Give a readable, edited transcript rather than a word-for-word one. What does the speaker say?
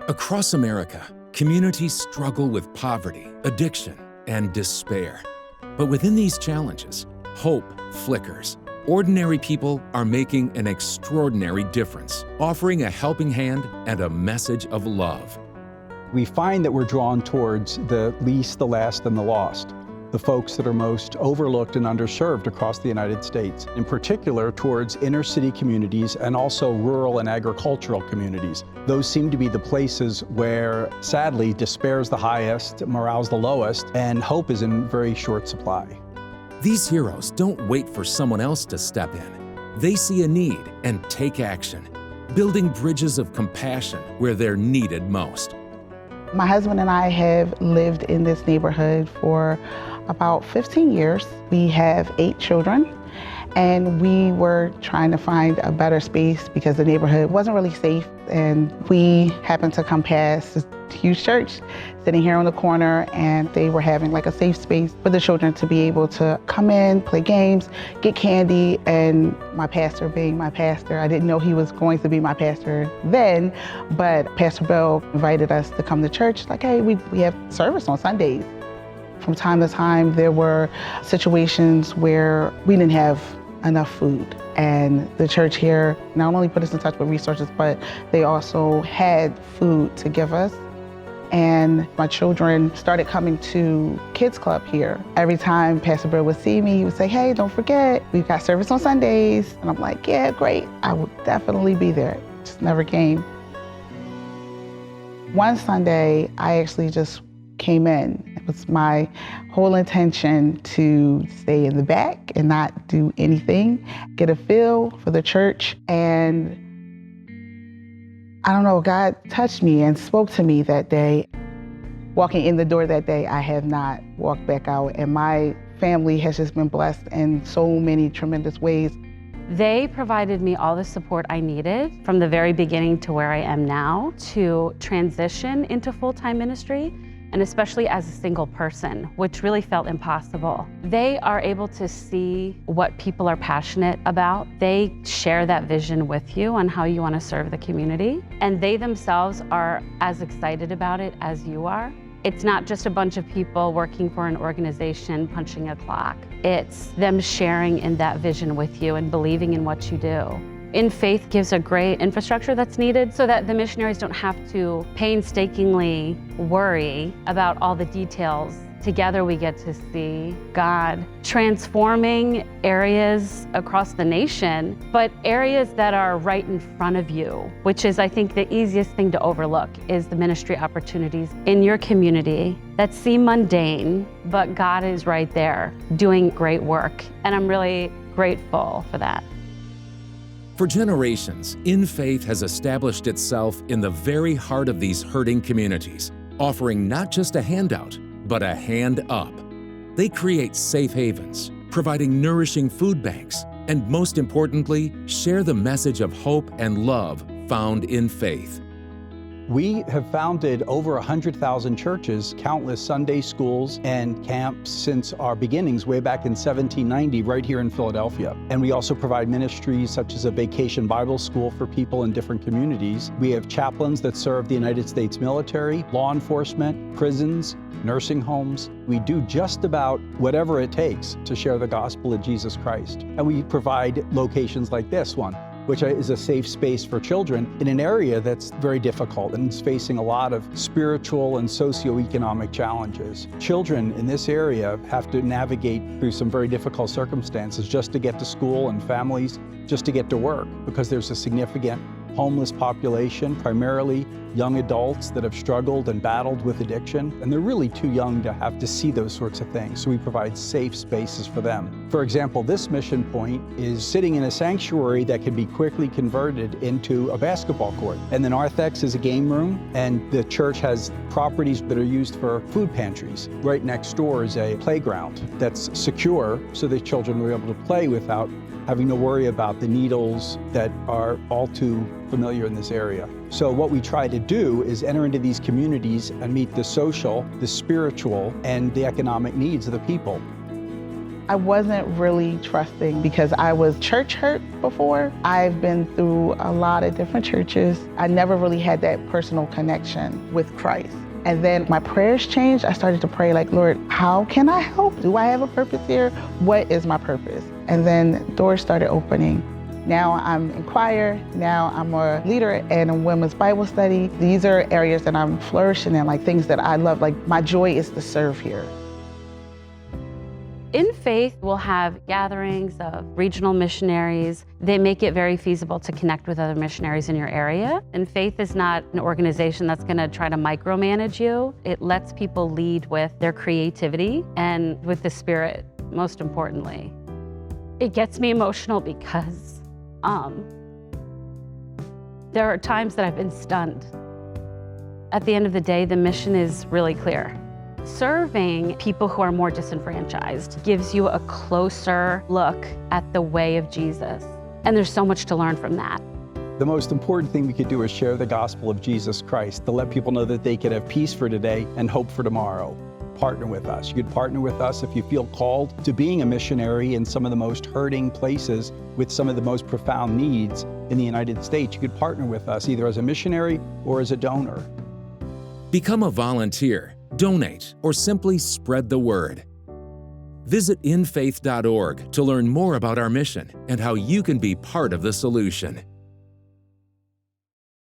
Across America, communities struggle with poverty, addiction, and despair. But within these challenges, hope flickers. Ordinary people are making an extraordinary difference, offering a helping hand and a message of love. We find that we're drawn towards the least, the last, and the lost, the folks that are most overlooked and underserved across the United States, in particular towards inner city communities and also rural and agricultural communities. Those seem to be the places where, sadly, despair is the highest, morale is the lowest, and hope is in very short supply. These heroes don't wait for someone else to step in. They see a need and take action, building bridges of compassion where they're needed most. My husband and I have lived in this neighborhood for about 15 years. We have 8 children, and we were trying to find a better space because the neighborhood wasn't really safe. And we happened to come past this huge church sitting here on the corner, and they were having like a safe space for the children to be able to come in, play games, get candy. And my pastor being my pastor, I didn't know he was going to be my pastor then, but Pastor Bell invited us to come to church, like, hey, we have service on Sundays. From time to time, there were situations where we didn't have enough food. And the church here not only put us in touch with resources, but they also had food to give us. And my children started coming to Kids Club here. Every time Pastor Bill would see me, he would say, hey, don't forget, we've got service on Sundays. And I'm like, yeah, great. I will definitely be there. Just never came. One Sunday, I actually just came in. It was my whole intention to stay in the back and not do anything, get a feel for the church. And I don't know, God touched me and spoke to me that day. Walking in the door that day, I have not walked back out, and my family has just been blessed in so many tremendous ways. They provided me all the support I needed from the very beginning to where I am now to transition into full-time ministry, and especially as a single person, which really felt impossible. They are able to see what people are passionate about. They share that vision with you on how you want to serve the community, and they themselves are as excited about it as you are. It's not just a bunch of people working for an organization punching a clock. It's them sharing in that vision with you and believing in what you do. In Faith gives a great infrastructure that's needed so that the missionaries don't have to painstakingly worry about all the details. Together we get to see God transforming areas across the nation, but areas that are right in front of you, which is, I think, the easiest thing to overlook, is the ministry opportunities in your community that seem mundane, but God is right there doing great work. And I'm really grateful for that. For generations, In Faith has established itself in the very heart of these hurting communities, offering not just a handout, but a hand up. They create safe havens, providing nourishing food banks, and most importantly, share the message of hope and love found in faith. We have founded over 100,000 churches, countless Sunday schools and camps since our beginnings way back in 1790 right here in Philadelphia. And we also provide ministries such as a vacation Bible school for people in different communities. We have chaplains that serve the United States military, law enforcement, prisons, nursing homes. We do just about whatever it takes to share the gospel of Jesus Christ. And we provide locations like this one, which is a safe space for children in an area that's very difficult and is facing a lot of spiritual and socioeconomic challenges. Children in this area have to navigate through some very difficult circumstances just to get to school, and families just to get to work, because there's a significant homeless population, primarily young adults that have struggled and battled with addiction, and they're really too young to have to see those sorts of things, so we provide safe spaces for them. For example, this mission point is sitting in a sanctuary that can be quickly converted into a basketball court. And the narthex is a game room, and the church has properties that are used for food pantries. Right next door is a playground that's secure, so the children will be able to play without having to worry about the needles that are all too familiar in this area. So what we try to do is enter into these communities and meet the social, the spiritual, and the economic needs of the people. I wasn't really trusting because I was church hurt before. I've been through a lot of different churches. I never really had that personal connection with Christ. And then my prayers changed. I started to pray like, Lord, how can I help? Do I have a purpose here? What is my purpose? And then doors started opening. Now I'm in choir, now I'm a leader in a women's Bible study. These are areas that I'm flourishing in, like things that I love, like my joy is to serve here. In Faith, we'll have gatherings of regional missionaries. They make it very feasible to connect with other missionaries in your area. And Faith is not an organization that's gonna try to micromanage you. It lets people lead with their creativity and with the Spirit, most importantly. It gets me emotional because there are times that I've been stunned. At the end of the day, the mission is really clear. Serving people who are more disenfranchised gives you a closer look at the way of Jesus. And there's so much to learn from that. The most important thing we could do is share the gospel of Jesus Christ, to let people know that they could have peace for today and hope for tomorrow. Partner with us. You could partner with us if you feel called to being a missionary in some of the most hurting places with some of the most profound needs in the United States. You could partner with us either as a missionary or as a donor. Become a volunteer, donate, or simply spread the word. Visit infaith.org to learn more about our mission and how you can be part of the solution.